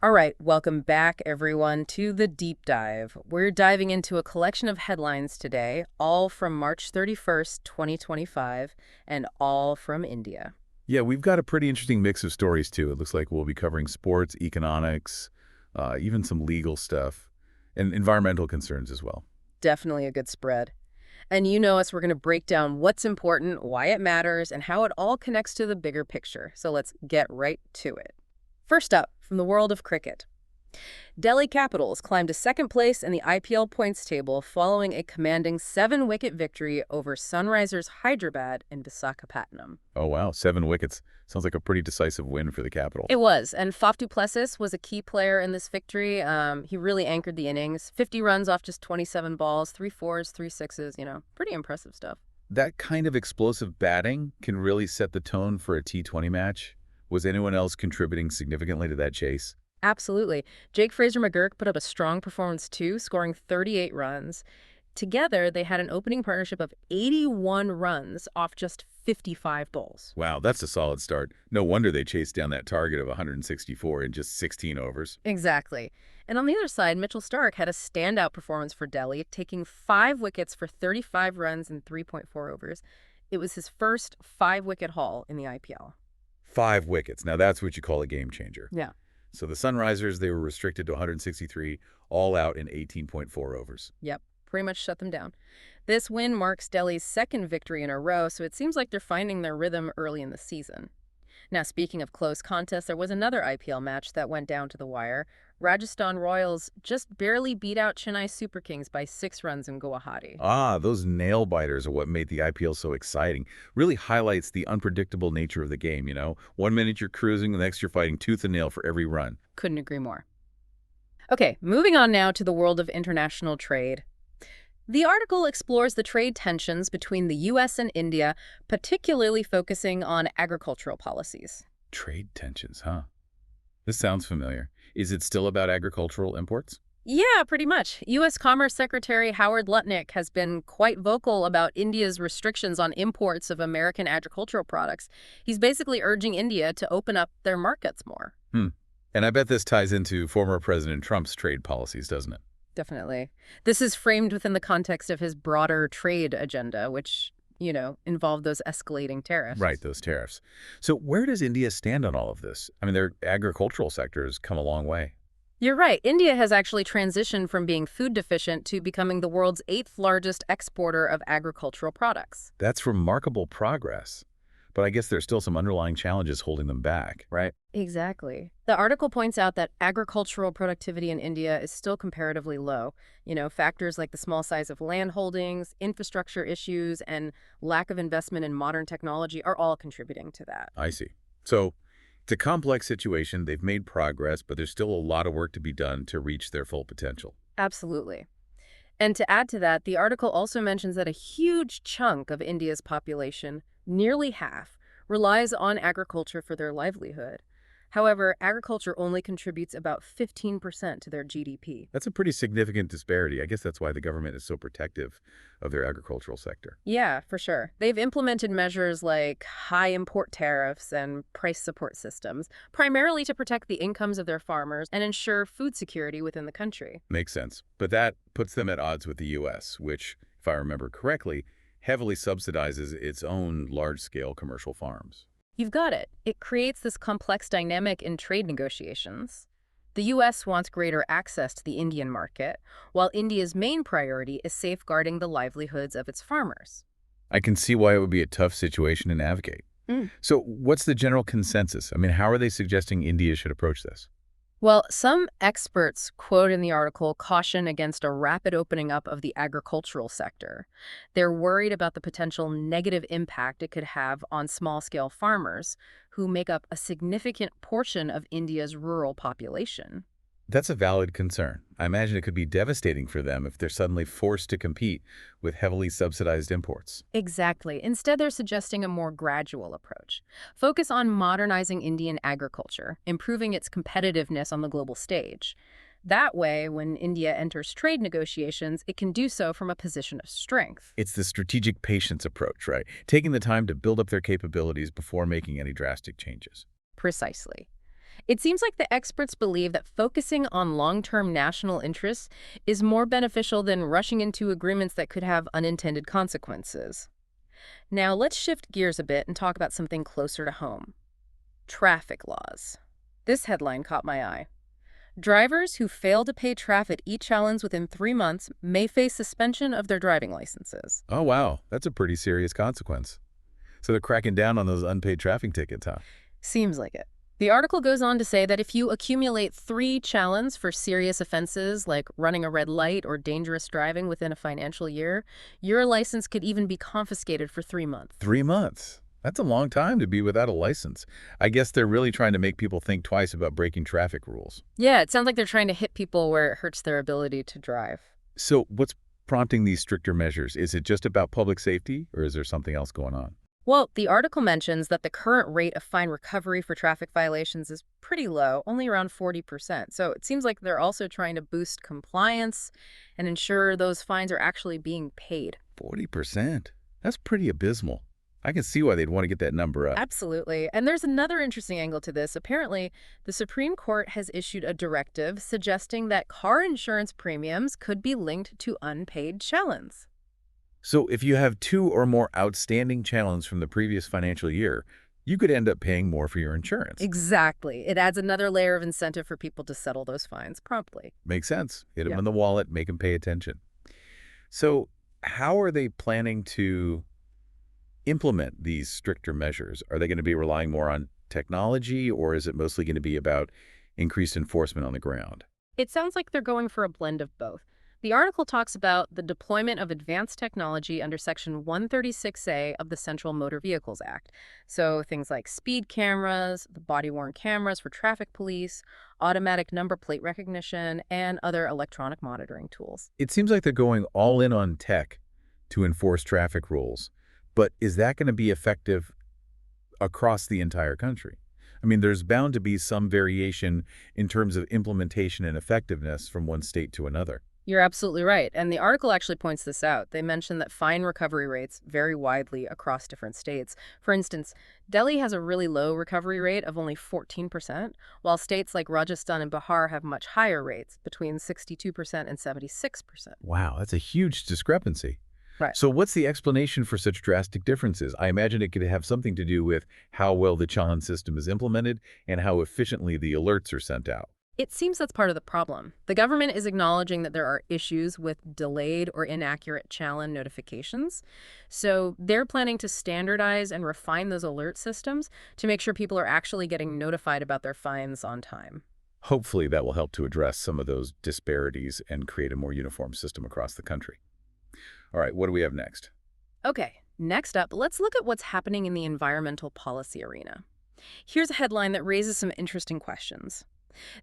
All right, welcome back, everyone, to the deep dive. We're diving into a collection of headlines today, all from March 31st, 2025, and all from India. Yeah, we've got a pretty interesting mix of stories, too. It looks like we'll be covering sports, economics, even some legal stuff, and environmental concerns as well. Definitely a good spread. And you know us, we're going to break down what's important, why it matters, and how it all connects to the bigger picture. So let's get right to it. First up, from the world of cricket. Delhi Capitals climbed to second place in the IPL points table following a commanding 7-wicket victory over Sunrisers Hyderabad in Visakhapatnam. Oh, wow, 7 wickets. Sounds like a pretty decisive win for the Capitals. It was, and Faf du Plessis was a key player in this victory. He really anchored the innings. 50 runs off just 27 balls, 3 fours, 3 sixes, pretty impressive stuff. That kind of explosive batting can really set the tone for a T20 match. Was anyone else contributing significantly to that chase? Absolutely. Jake Fraser-McGurk put up a strong performance too, scoring 38 runs. Together, they had an opening partnership of 81 runs off just 55 balls. Wow, that's a solid start. No wonder they chased down that target of 164 in just 16 overs. Exactly. And on the other side, Mitchell Starc had a standout performance for Delhi, taking 5 wickets for 35 runs in 3.4 overs. It was his first 5-wicket haul in the IPL. 5 wickets. Now that's what you call a game changer. Yeah. So the Sunrisers, they were restricted to 163, all out in 18.4 overs. Yep, pretty much shut them down. This win marks Delhi's second victory in a row, so it seems like they're finding their rhythm early in the season. Now, speaking of close contests, there was another IPL match that went down to the wire. Rajasthan Royals just barely beat out Chennai Super Kings by 6 runs in Guwahati. Ah, those nail biters are what made the IPL so exciting. Really highlights the unpredictable nature of the game, you know? 1 minute you're cruising, the next you're fighting tooth and nail for every run. Couldn't agree more. Okay, moving on now to the world of international trade. The article explores the trade tensions between the U.S. and India, particularly focusing on agricultural policies. Trade tensions, huh? This sounds familiar. Is it still about agricultural imports? Yeah, pretty much. U.S. Commerce Secretary Howard Lutnick has been quite vocal about India's restrictions on imports of American agricultural products. He's basically urging India to open up their markets more. And I bet this ties into former President Trump's trade policies, doesn't it? Definitely. This is framed within the context of his broader trade agenda, which, involved those escalating tariffs. Right, those tariffs. So where does India stand on all of this? I mean, their agricultural sector has come a long way. You're right. India has actually transitioned from being food deficient to becoming the world's 8th largest exporter of agricultural products. That's remarkable progress. But I guess there's still some underlying challenges holding them back, right? Exactly. The article points out that agricultural productivity in India is still comparatively low. Factors like the small size of land holdings, infrastructure issues, and lack of investment in modern technology are all contributing to that. I see. So it's a complex situation. They've made progress, but there's still a lot of work to be done to reach their full potential. Absolutely. And to add to that, the article also mentions that a huge chunk of India's population, nearly half, relies on agriculture for their livelihood. However, agriculture only contributes about 15% to their GDP. That's a pretty significant disparity. I guess that's why the government is so protective of their agricultural sector. Yeah, for sure. They've implemented measures like high import tariffs and price support systems, primarily to protect the incomes of their farmers and ensure food security within the country. Makes sense. But that puts them at odds with the U.S., which, if I remember correctly, heavily subsidizes its own large-scale commercial farms. You've got it. It creates this complex dynamic in trade negotiations. The U.S. wants greater access to the Indian market, while India's main priority is safeguarding the livelihoods of its farmers. I can see why it would be a tough situation to navigate. So what's the general consensus? I mean, how are they suggesting India should approach this? Well, some experts, quote in the article, caution against a rapid opening up of the agricultural sector. They're worried about the potential negative impact it could have on small-scale farmers, who make up a significant portion of India's rural population. That's a valid concern. I imagine it could be devastating for them if they're suddenly forced to compete with heavily subsidized imports. Exactly. Instead, they're suggesting a more gradual approach. Focus on modernizing Indian agriculture, improving its competitiveness on the global stage. That way, when India enters trade negotiations, it can do so from a position of strength. It's the strategic patience approach, right? Taking the time to build up their capabilities before making any drastic changes. Precisely. It seems like the experts believe that focusing on long-term national interests is more beneficial than rushing into agreements that could have unintended consequences. Now, let's shift gears a bit and talk about something closer to home. Traffic laws. This headline caught my eye. Drivers who fail to pay traffic e-chalons within 3 months may face suspension of their driving licenses. Oh, wow. That's a pretty serious consequence. So they're cracking down on those unpaid traffic tickets, huh? Seems like it. The article goes on to say that if you accumulate 3 chalons for serious offenses like running a red light or dangerous driving within a financial year, your license could even be confiscated for 3 months. 3 months. That's a long time to be without a license. I guess they're really trying to make people think twice about breaking traffic rules. Yeah, it sounds like they're trying to hit people where it hurts their ability to drive. So what's prompting these stricter measures? Is it just about public safety, or is there something else going on? Well, the article mentions that the current rate of fine recovery for traffic violations is pretty low, only around 40%. So it seems like they're also trying to boost compliance and ensure those fines are actually being paid. 40%? That's pretty abysmal. I can see why they'd want to get that number up. Absolutely. And there's another interesting angle to this. Apparently, the Supreme Court has issued a directive suggesting that car insurance premiums could be linked to unpaid chalons. So if you have 2 or more outstanding challenges from the previous financial year, you could end up paying more for your insurance. Exactly. It adds another layer of incentive for people to settle those fines promptly. Makes sense. Hit them Yeah. in the wallet, make them pay attention. So how are they planning to implement these stricter measures? Are they going to be relying more on technology, or is it mostly going to be about increased enforcement on the ground? It sounds like they're going for a blend of both. The article talks about the deployment of advanced technology under Section 136A of the Central Motor Vehicles Act. So things like speed cameras, the body-worn cameras for traffic police, automatic number plate recognition, and other electronic monitoring tools. It seems like they're going all in on tech to enforce traffic rules. But is that going to be effective across the entire country? I mean, there's bound to be some variation in terms of implementation and effectiveness from one state to another. You're absolutely right. And the article actually points this out. They mention that fine recovery rates vary widely across different states. For instance, Delhi has a really low recovery rate of only 14%, while states like Rajasthan and Bihar have much higher rates, between 62% and 76%. Wow, that's a huge discrepancy. Right. So what's the explanation for such drastic differences? I imagine it could have something to do with how well the challenge system is implemented and how efficiently the alerts are sent out. It seems that's part of the problem. The government is acknowledging that there are issues with delayed or inaccurate challan notifications. So they're planning to standardize and refine those alert systems to make sure people are actually getting notified about their fines on time. Hopefully that will help to address some of those disparities and create a more uniform system across the country. All right, what do we have next? Okay, next up, let's look at what's happening in the environmental policy arena. Here's a headline that raises some interesting questions.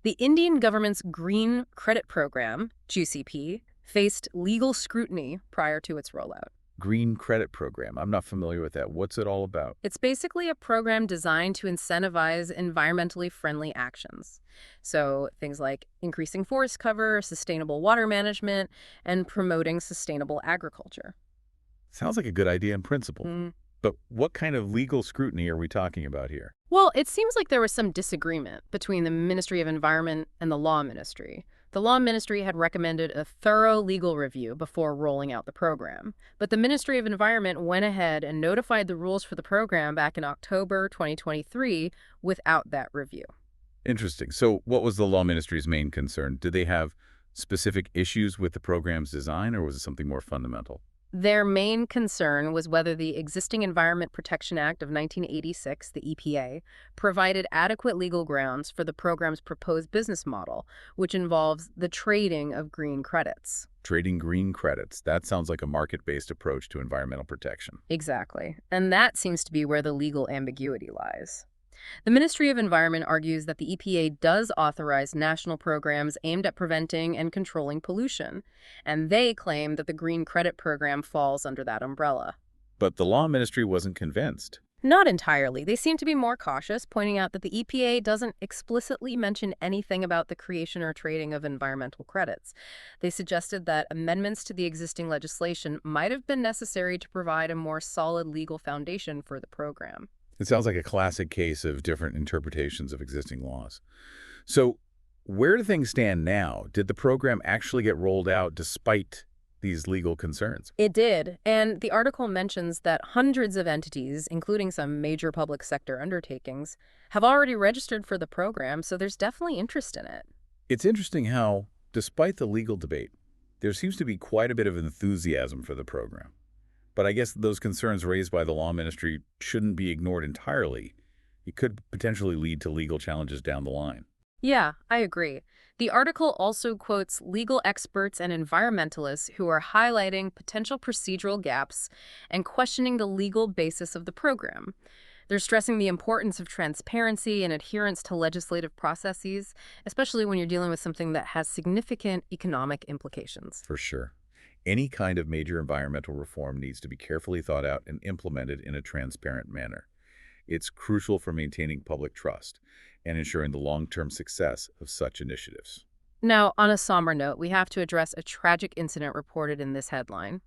The Indian government's Green Credit Program, GCP, faced legal scrutiny prior to its rollout. Green Credit Program. I'm not familiar with that. What's it all about? It's basically a program designed to incentivize environmentally friendly actions. So things like increasing forest cover, sustainable water management, and promoting sustainable agriculture. Sounds like a good idea in principle. But what kind of legal scrutiny are we talking about here? Well, it seems like there was some disagreement between the Ministry of Environment and the Law Ministry. The Law Ministry had recommended a thorough legal review before rolling out the program. But the Ministry of Environment went ahead and notified the rules for the program back in October 2023 without that review. Interesting. So what was the Law Ministry's main concern? Did they have specific issues with the program's design, or was it something more fundamental? Their main concern was whether the existing Environment Protection Act of 1986, the EPA, provided adequate legal grounds for the program's proposed business model, which involves the trading of green credits. Trading green credits. That sounds like a market-based approach to environmental protection. Exactly. And that seems to be where the legal ambiguity lies. The Ministry of Environment argues that the EPA does authorize national programs aimed at preventing and controlling pollution, and they claim that the Green Credit Program falls under that umbrella. But the Law Ministry wasn't convinced. Not entirely. They seem to be more cautious, pointing out that the EPA doesn't explicitly mention anything about the creation or trading of environmental credits. They suggested that amendments to the existing legislation might have been necessary to provide a more solid legal foundation for the program. It sounds like a classic case of different interpretations of existing laws. So, where do things stand now? Did the program actually get rolled out despite these legal concerns? It did, and the article mentions that hundreds of entities, including some major public sector undertakings, have already registered for the program, so there's definitely interest in it. It's interesting how, despite the legal debate, there seems to be quite a bit of enthusiasm for the program. But I guess those concerns raised by the law ministry shouldn't be ignored entirely. It could potentially lead to legal challenges down the line. Yeah, I agree. The article also quotes legal experts and environmentalists who are highlighting potential procedural gaps and questioning the legal basis of the program. They're stressing the importance of transparency and adherence to legislative processes, especially when you're dealing with something that has significant economic implications. For sure. Any kind of major environmental reform needs to be carefully thought out and implemented in a transparent manner. It's crucial for maintaining public trust and ensuring the long-term success of such initiatives. Now, on a somber note, we have to address a tragic incident reported in this headline.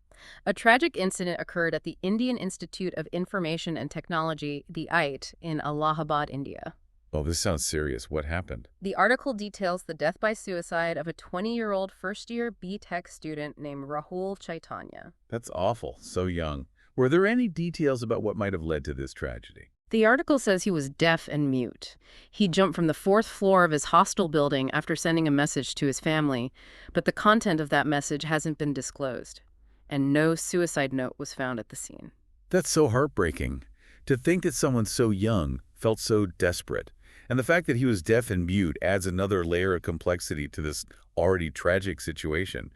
A tragic incident occurred at the Indian Institute of Information and Technology, the IIT, in Allahabad, India. Oh, this sounds serious. What happened? The article details the death by suicide of a 20-year-old first-year B.Tech student named Rahul Chaitanya. That's awful. So young. Were there any details about what might have led to this tragedy? The article says he was deaf and mute. He jumped from the fourth floor of his hostel building after sending a message to his family, but the content of that message hasn't been disclosed, and no suicide note was found at the scene. That's so heartbreaking. To think that someone so young felt so desperate. And the fact that he was deaf and mute adds another layer of complexity to this already tragic situation.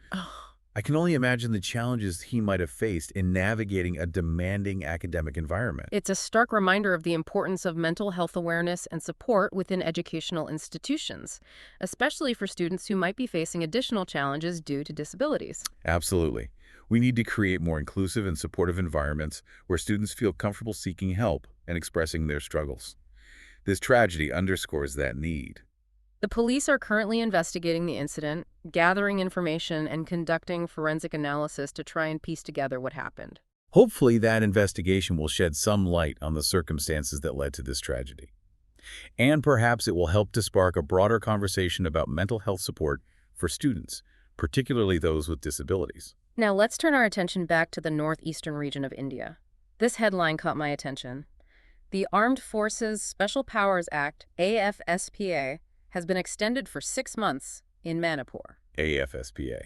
I can only imagine the challenges he might have faced in navigating a demanding academic environment. It's a stark reminder of the importance of mental health awareness and support within educational institutions, especially for students who might be facing additional challenges due to disabilities. Absolutely. We need to create more inclusive and supportive environments where students feel comfortable seeking help and expressing their struggles. This tragedy underscores that need. The police are currently investigating the incident, gathering information, and conducting forensic analysis to try and piece together what happened. Hopefully that investigation will shed some light on the circumstances that led to this tragedy. And perhaps it will help to spark a broader conversation about mental health support for students, particularly those with disabilities. Now let's turn our attention back to the northeastern region of India. This headline caught my attention. The Armed Forces Special Powers Act, AFSPA, has been extended for 6 months in Manipur. AFSPA.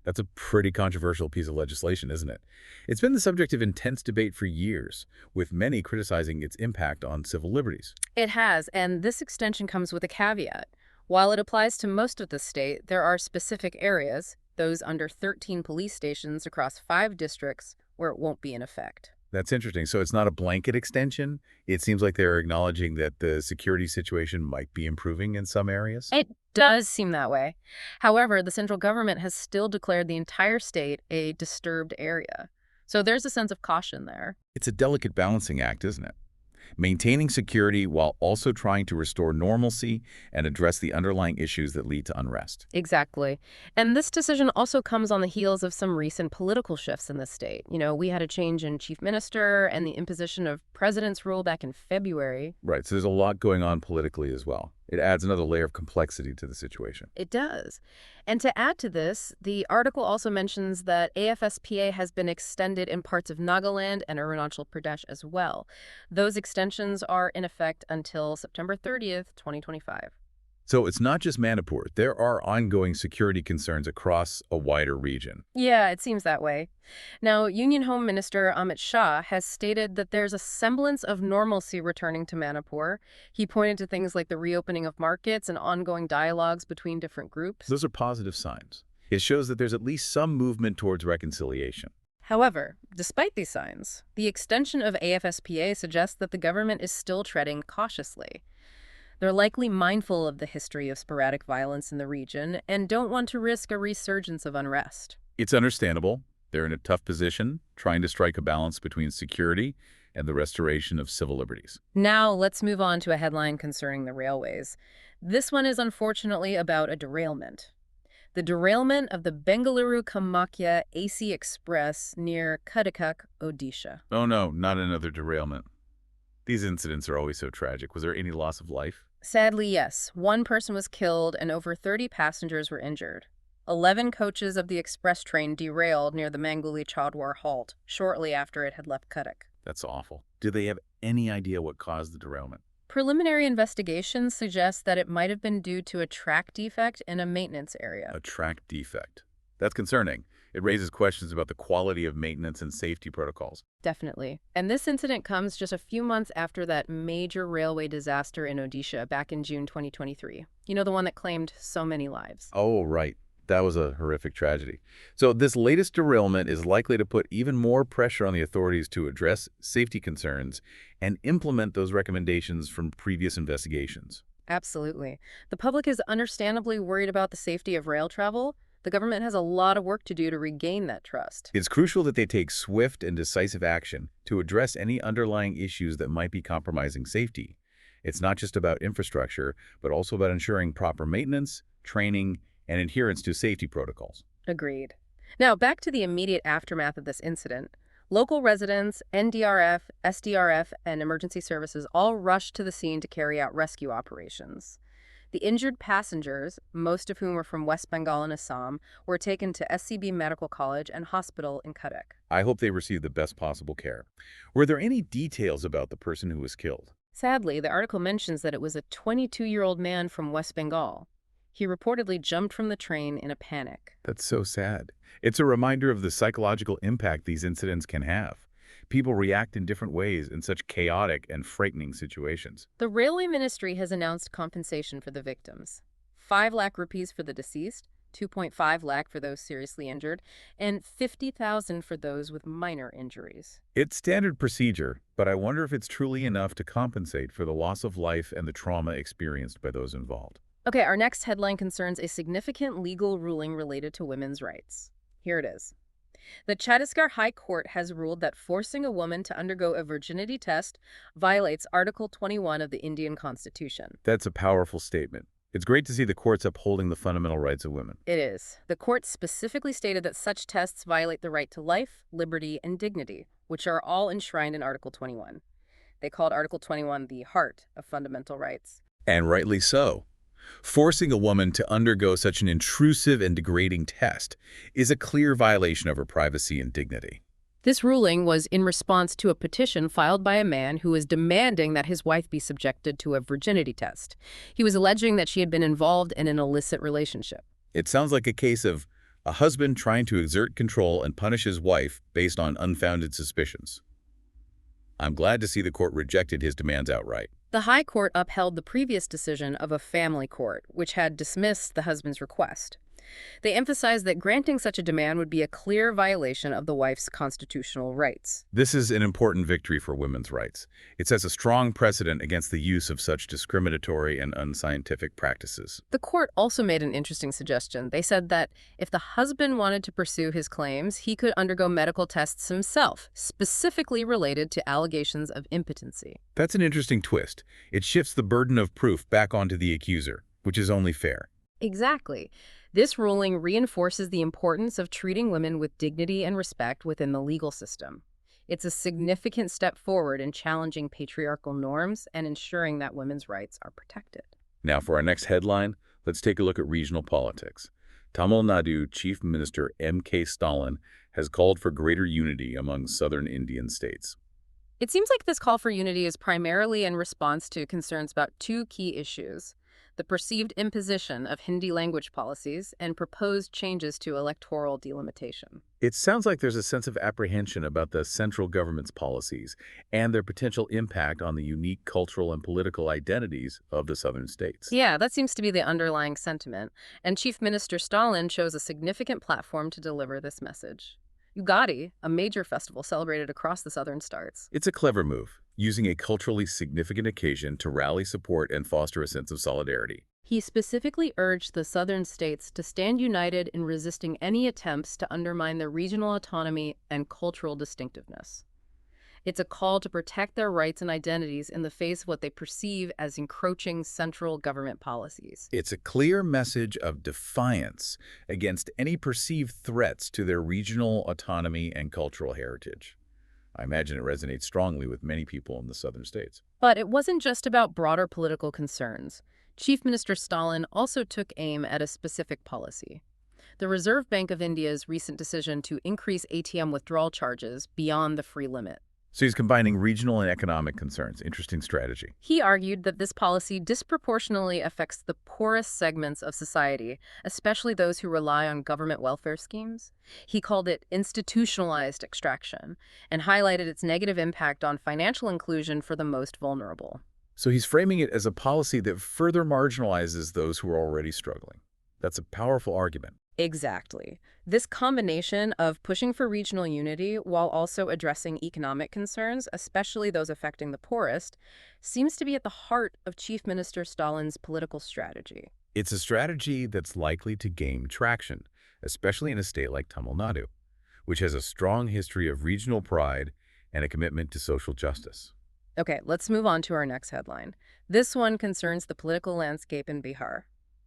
That's a pretty controversial piece of legislation, isn't it? It's been the subject of intense debate for years, with many criticizing its impact on civil liberties. It has, and this extension comes with a caveat. While it applies to most of the state, there are specific areas, those under 13 police stations across 5 districts, where it won't be in effect. That's interesting. So it's not a blanket extension. It seems like they're acknowledging that the security situation might be improving in some areas. It does seem that way. However, the central government has still declared the entire state a disturbed area. So there's a sense of caution there. It's a delicate balancing act, isn't it? Maintaining security while also trying to restore normalcy and address the underlying issues that lead to unrest. Exactly. And this decision also comes on the heels of some recent political shifts in the state. We had a change in chief minister and the imposition of president's rule back in February. Right, so there's a lot going on politically as well. It adds another layer of complexity to the situation. It does. And to add to this, the article also mentions that AFSPA has been extended in parts of Nagaland and Arunachal Pradesh as well. Those extensions are in effect until September 30th, 2025. So it's not just Manipur. There are ongoing security concerns across a wider region. Yeah, it seems that way. Now, Union Home Minister Amit Shah has stated that there's a semblance of normalcy returning to Manipur. He pointed to things like the reopening of markets and ongoing dialogues between different groups. Those are positive signs. It shows that there's at least some movement towards reconciliation. However, despite these signs, the extension of AFSPA suggests that the government is still treading cautiously. They're likely mindful of the history of sporadic violence in the region and don't want to risk a resurgence of unrest. It's understandable. They're in a tough position, trying to strike a balance between security and the restoration of civil liberties. Now, let's move on to a headline concerning the railways. This one is unfortunately about a derailment. The derailment of the Bengaluru-Kamakya AC Express near Cuttack, Odisha. Oh no, not another derailment. These incidents are always so tragic. Was there any loss of life? Sadly, yes. One person was killed and over 30 passengers were injured. 11 coaches of the express train derailed near the Manguli Chadwar halt shortly after it had left Cuttack. That's awful. Do they have any idea what caused the derailment? Preliminary investigations suggest that it might have been due to a track defect in a maintenance area. A track defect. That's concerning. It raises questions about the quality of maintenance and safety protocols. Definitely. And this incident comes just a few months after that major railway disaster in Odisha back in June 2023. You know, the one that claimed so many lives. Oh, right. That was a horrific tragedy. So this latest derailment is likely to put even more pressure on the authorities to address safety concerns and implement those recommendations from previous investigations. Absolutely. The public is understandably worried about the safety of rail travel. The government has a lot of work to do to regain that trust. It's crucial that they take swift and decisive action to address any underlying issues that might be compromising safety. It's not just about infrastructure, but also about ensuring proper maintenance, training, and adherence to safety protocols. Agreed. Now, back to the immediate aftermath of this incident. Local residents, NDRF, SDRF, and emergency services all rushed to the scene to carry out rescue operations. The injured passengers, most of whom were from West Bengal and Assam, were taken to SCB Medical College and Hospital in Cuttack. I hope they received the best possible care. Were there any details about the person who was killed? Sadly, the article mentions that it was a 22-year-old man from West Bengal. He reportedly jumped from the train in a panic. That's so sad. It's a reminder of the psychological impact these incidents can have. People react in different ways in such chaotic and frightening situations. The Railway Ministry has announced compensation for the victims. 5 lakh rupees for the deceased, 2.5 lakh for those seriously injured, and 50,000 for those with minor injuries. It's standard procedure, but I wonder if it's truly enough to compensate for the loss of life and the trauma experienced by those involved. Okay, our next headline concerns a significant legal ruling related to women's rights. Here it is. The Chhattisgarh High Court has ruled that forcing a woman to undergo a virginity test violates Article 21 of the Indian Constitution. That's a powerful statement. It's great to see the courts upholding the fundamental rights of women. It is. The court specifically stated that such tests violate the right to life, liberty, and dignity, which are all enshrined in Article 21. They called Article 21 the heart of fundamental rights. And rightly so. Forcing a woman to undergo such an intrusive and degrading test is a clear violation of her privacy and dignity. This ruling was in response to a petition filed by a man who was demanding that his wife be subjected to a virginity test. He was alleging that she had been involved in an illicit relationship. It sounds like a case of a husband trying to exert control and punish his wife based on unfounded suspicions. I'm glad to see the court rejected his demands outright. The High Court upheld the previous decision of a family court, which had dismissed the husband's request. They emphasized that granting such a demand would be a clear violation of the wife's constitutional rights. This is an important victory for women's rights. It sets a strong precedent against the use of such discriminatory and unscientific practices. The court also made an interesting suggestion. They said that if the husband wanted to pursue his claims, he could undergo medical tests himself, specifically related to allegations of impotency. That's an interesting twist. It shifts the burden of proof back onto the accuser, which is only fair. Exactly. This ruling reinforces the importance of treating women with dignity and respect within the legal system. It's a significant step forward in challenging patriarchal norms and ensuring that women's rights are protected. Now for our next headline, let's take a look at regional politics. Tamil Nadu Chief Minister M.K. Stalin has called for greater unity among southern Indian states. It seems like this call for unity is primarily in response to concerns about 2 key issues: the perceived imposition of Hindi language policies and proposed changes to electoral delimitation. It sounds like there's a sense of apprehension about the central government's policies and their potential impact on the unique cultural and political identities of the southern states. Yeah, that seems to be the underlying sentiment, and Chief Minister Stalin chose a significant platform to deliver this message. Ugadi, a major festival celebrated across the southern states. It's a clever move, using a culturally significant occasion to rally support and foster a sense of solidarity. He specifically urged the southern states to stand united in resisting any attempts to undermine their regional autonomy and cultural distinctiveness. It's a call to protect their rights and identities in the face of what they perceive as encroaching central government policies. It's a clear message of defiance against any perceived threats to their regional autonomy and cultural heritage. I imagine it resonates strongly with many people in the southern states. But it wasn't just about broader political concerns. Chief Minister Stalin also took aim at a specific policy. The Reserve Bank of India's recent decision to increase ATM withdrawal charges beyond the free limit. So he's combining regional and economic concerns. Interesting strategy. He argued that this policy disproportionately affects the poorest segments of society, especially those who rely on government welfare schemes. He called it institutionalized extraction and highlighted its negative impact on financial inclusion for the most vulnerable. So he's framing it as a policy that further marginalizes those who are already struggling. That's a powerful argument. Exactly. This combination of pushing for regional unity while also addressing economic concerns, especially those affecting the poorest, seems to be at the heart of Chief Minister Stalin's political strategy. It's a strategy that's likely to gain traction, especially in a state like Tamil Nadu, which has a strong history of regional pride and a commitment to social justice. Okay, let's move on to our next headline. This one concerns the political landscape in Bihar.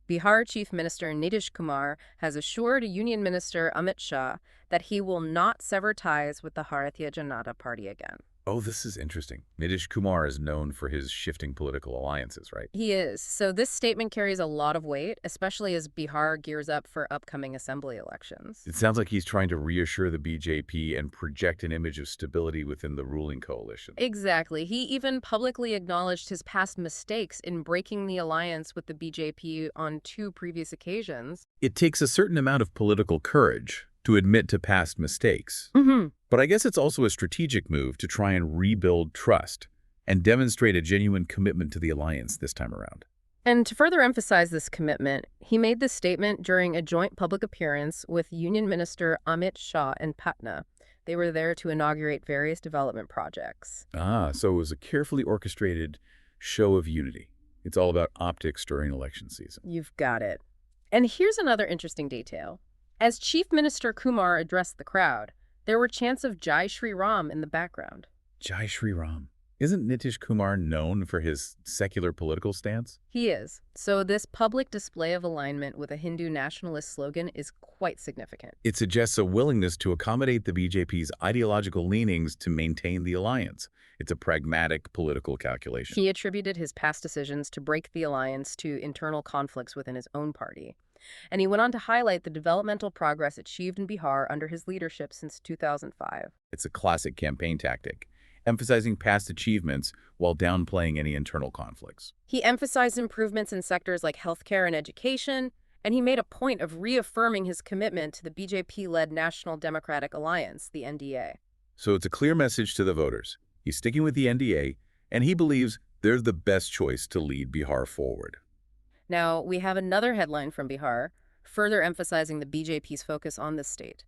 Bihar Chief Minister Nitish Kumar has assured Union Minister Amit Shah that he will not sever ties with the Bharatiya Janata Party again. Oh, this is interesting. Nitish Kumar is known for his shifting political alliances, right? He is. So this statement carries a lot of weight, especially as Bihar gears up for upcoming assembly elections. It sounds like he's trying to reassure the BJP and project an image of stability within the ruling coalition. Exactly. He even publicly acknowledged his past mistakes in breaking the alliance with the BJP on 2 previous occasions. It takes a certain amount of political courage to admit to past mistakes. But I guess it's also a strategic move to try and rebuild trust and demonstrate a genuine commitment to the alliance this time around. And to further emphasize this commitment, he made this statement during a joint public appearance with Union Minister Amit Shah in Patna. They were there to inaugurate various development projects. So it was a carefully orchestrated show of unity. It's all about optics during election season. You've got it. And here's another interesting detail. As Chief Minister Kumar addressed the crowd, there were chants of Jai Shri Ram in the background. Jai Shri Ram. Isn't Nitish Kumar known for his secular political stance? He is. So this public display of alignment with a Hindu nationalist slogan is quite significant. It suggests a willingness to accommodate the BJP's ideological leanings to maintain the alliance. It's a pragmatic political calculation. He attributed his past decisions to break the alliance to internal conflicts within his own party. And he went on to highlight the developmental progress achieved in Bihar under his leadership since 2005. It's a classic campaign tactic, emphasizing past achievements while downplaying any internal conflicts. He emphasized improvements in sectors like healthcare and education, and he made a point of reaffirming his commitment to the BJP-led National Democratic Alliance, the NDA. So it's a clear message to the voters. He's sticking with the NDA, and he believes they're the best choice to lead Bihar forward. Now, we have another headline from Bihar, further emphasizing the BJP's focus on this state.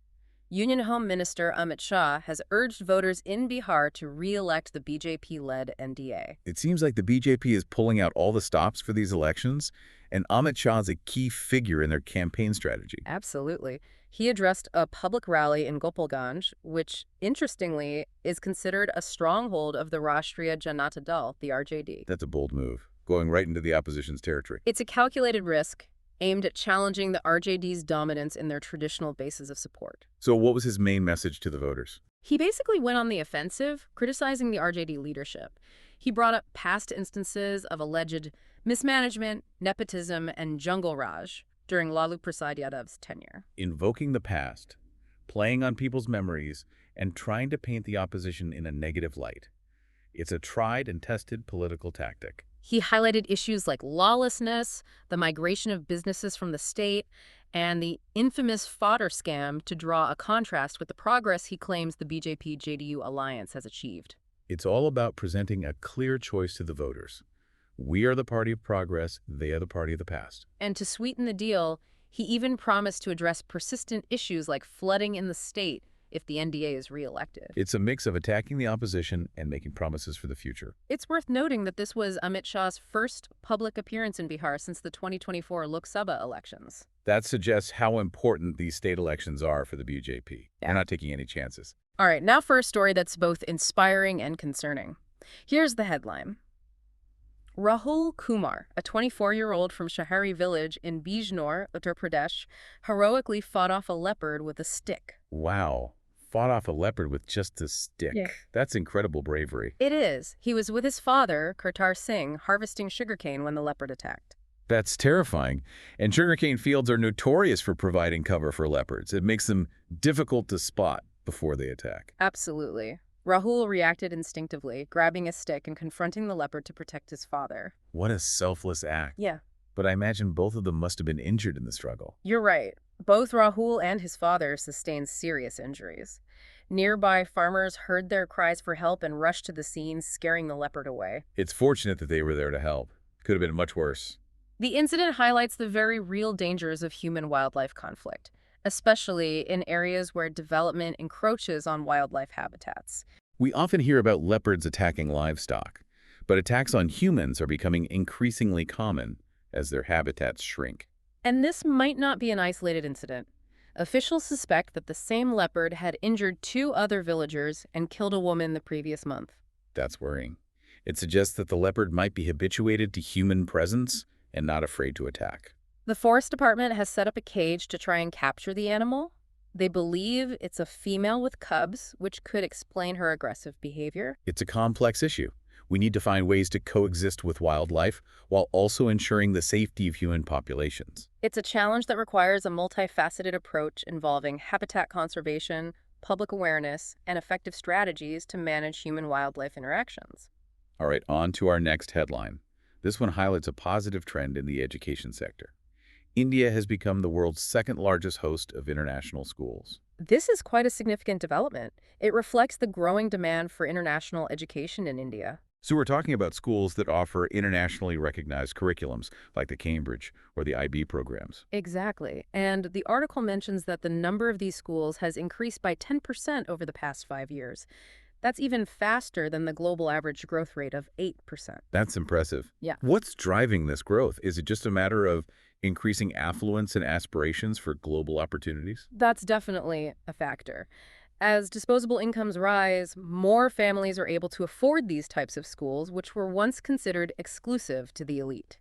Union Home Minister Amit Shah has urged voters in Bihar to re-elect the BJP-led NDA. It seems like the BJP is pulling out all the stops for these elections, and Amit Shah is a key figure in their campaign strategy. Absolutely. He addressed a public rally in Gopalganj, which, interestingly, is considered a stronghold of the Rashtriya Janata Dal, the RJD. That's a bold move, going right into the opposition's territory. It's a calculated risk aimed at challenging the RJD's dominance in their traditional bases of support. So what was his main message to the voters? He basically went on the offensive, criticizing the RJD leadership. He brought up past instances of alleged mismanagement, nepotism, and jungle raj during Lalu Prasad Yadav's tenure. Invoking the past, playing on people's memories, and trying to paint the opposition in a negative light. It's a tried and tested political tactic. He highlighted issues like lawlessness, the migration of businesses from the state, and the infamous fodder scam to draw a contrast with the progress he claims the BJP-JDU alliance has achieved. It's all about presenting a clear choice to the voters. We are the party of progress, they are the party of the past. And to sweeten the deal, he even promised to address persistent issues like flooding in the state if the NDA is re-elected. It's a mix of attacking the opposition and making promises for the future. It's worth noting that this was Amit Shah's first public appearance in Bihar since the 2024 Lok Sabha elections. That suggests how important these state elections are for the BJP. Yeah. They're not taking any chances. All right, now for a story that's both inspiring and concerning. Here's the headline. Rahul Kumar, a 24-year-old from Shahari village in Bijnor, Uttar Pradesh, heroically fought off a leopard with a stick. Wow. fought off a leopard with just a Yeah. stick. That's incredible bravery. It is. He was with his father, Kartar Singh, harvesting sugarcane when the leopard attacked. That's terrifying. And sugarcane fields are notorious for providing cover for leopards. It makes them difficult to spot before they attack. Absolutely. Rahul reacted instinctively, grabbing a stick and confronting the leopard to protect his father. What a selfless act. Yeah, But I imagine both of them must have been injured in the struggle. you're right. Both Rahul and his father sustained serious injuries. Nearby farmers heard their cries for help and rushed to the scene, scaring the leopard away. It's fortunate that they were there to help. Could have been much worse. The incident highlights the very real dangers of human-wildlife conflict, especially in areas where development encroaches on wildlife habitats. We often hear about leopards attacking livestock, but attacks on humans are becoming increasingly common as their habitats shrink. And this might not be an isolated incident. Officials suspect that the same leopard had injured 2 other villagers and killed a woman the previous month. That's worrying. It suggests that the leopard might be habituated to human presence and not afraid to attack. The forest department has set up a cage to try and capture the animal. They believe it's a female with cubs, which could explain her aggressive behavior. It's a complex issue. We need to find ways to coexist with wildlife while also ensuring the safety of human populations. It's a challenge that requires a multifaceted approach involving habitat conservation, public awareness, and effective strategies to manage human-wildlife interactions. All right, on to our next headline. This one highlights a positive trend in the education sector. India has become the world's second largest host of international schools. This is quite a significant development. It reflects the growing demand for international education in India. So we're talking about schools that offer internationally recognized curriculums, like the Cambridge or the IB programs. Exactly. And the article mentions that the number of these schools has increased by 10% over the past 5 years. That's even faster than the global average growth rate of 8%. That's impressive. Yeah. What's driving this growth? Is it just a matter of increasing affluence and aspirations for global opportunities? That's definitely a factor. As disposable incomes rise, more families are able to afford these types of schools, which were once considered exclusive to the elite.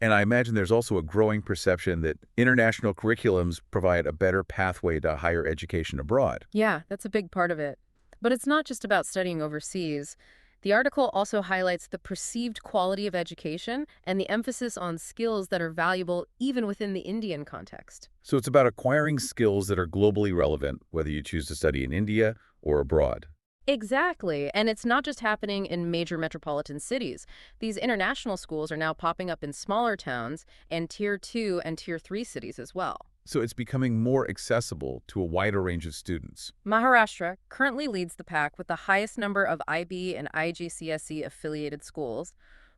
And I imagine there's also a growing perception that international curriculums provide a better pathway to higher education abroad. Yeah, that's a big part of it. But it's not just about studying overseas. The article also highlights the perceived quality of education and the emphasis on skills that are valuable even within the Indian context. So it's about acquiring skills that are globally relevant, whether you choose to study in India or abroad. Exactly. And it's not just happening in major metropolitan cities. These international schools are now popping up in smaller towns and Tier 2 and Tier 3 cities as well. So it's becoming more accessible to a wider range of students. Maharashtra currently leads the pack with the highest number of IB and IGCSE affiliated schools,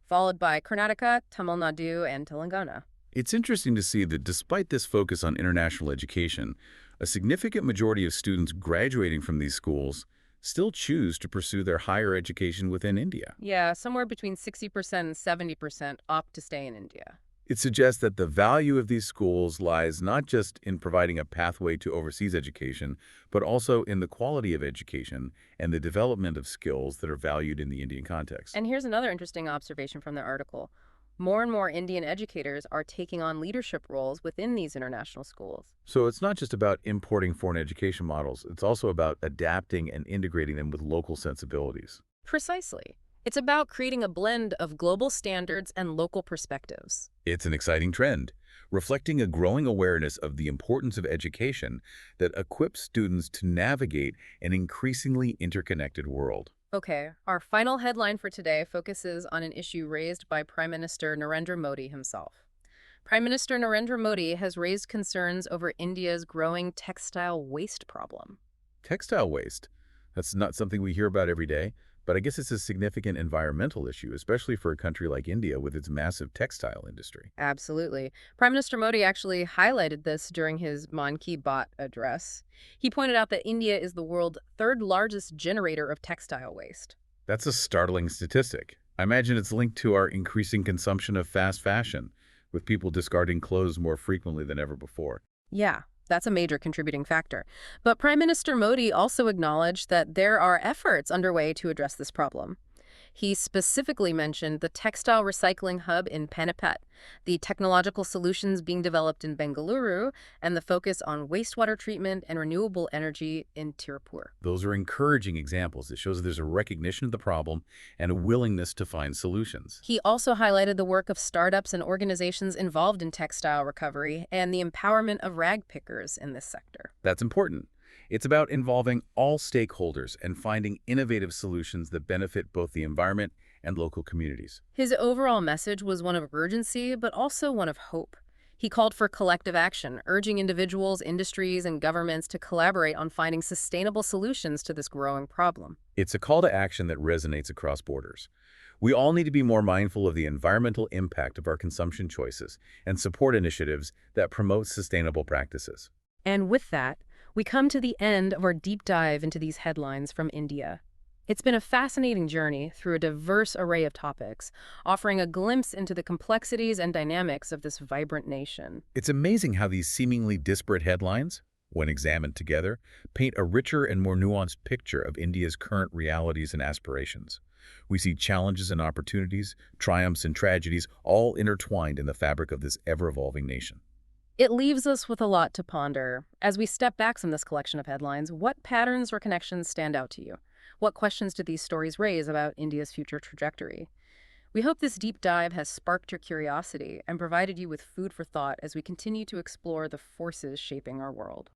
followed by Karnataka, Tamil Nadu, and Telangana. It's interesting to see that despite this focus on international education, a significant majority of students graduating from these schools still choose to pursue their higher education within India. Yeah, somewhere between 60% and 70% opt to stay in India. It suggests that the value of these schools lies not just in providing a pathway to overseas education, but also in the quality of education and the development of skills that are valued in the Indian context. And here's another interesting observation from the article. More and more Indian educators are taking on leadership roles within these international schools. So it's not just about importing foreign education models, it's also about adapting and integrating them with local sensibilities. Precisely. It's about creating a blend of global standards and local perspectives. It's an exciting trend, reflecting a growing awareness of the importance of education that equips students to navigate an increasingly interconnected world. Okay, our final headline for today focuses on an issue raised by Prime Minister Narendra Modi himself. Prime Minister Narendra Modi has raised concerns over India's growing textile waste problem. Textile waste. That's not something we hear about every day, but I guess it's a significant environmental issue, especially for a country like India with its massive textile industry. Absolutely. Prime Minister Modi actually highlighted this during his Man Ki Baat address. He pointed out that India is the world's third largest generator of textile waste. That's a startling statistic. I imagine it's linked to our increasing consumption of fast fashion, with people discarding clothes more frequently than ever before. Yeah, that's a major contributing factor. But Prime Minister Modi also acknowledged that there are efforts underway to address this problem. He specifically mentioned the textile recycling hub in Panipat, the technological solutions being developed in Bengaluru, and the focus on wastewater treatment and renewable energy in Tirupur. Those are encouraging examples. It shows there's a recognition of the problem and a willingness to find solutions. He also highlighted the work of startups and organizations involved in textile recovery and the empowerment of rag pickers in this sector. That's important. It's about involving all stakeholders and finding innovative solutions that benefit both the environment and local communities. His overall message was one of urgency, but also one of hope. He called for collective action, urging individuals, industries, and governments to collaborate on finding sustainable solutions to this growing problem. It's a call to action that resonates across borders. We all need to be more mindful of the environmental impact of our consumption choices and support initiatives that promote sustainable practices. And with that, we come to the end of our deep dive into these headlines from India. It's been a fascinating journey through a diverse array of topics, offering a glimpse into the complexities and dynamics of this vibrant nation. It's amazing how these seemingly disparate headlines, when examined together, paint a richer and more nuanced picture of India's current realities and aspirations. We see challenges and opportunities, triumphs and tragedies, all intertwined in the fabric of this ever-evolving nation. It leaves us with a lot to ponder. As we step back from this collection of headlines, what patterns or connections stand out to you? What questions do these stories raise about India's future trajectory? We hope this deep dive has sparked your curiosity and provided you with food for thought as we continue to explore the forces shaping our world.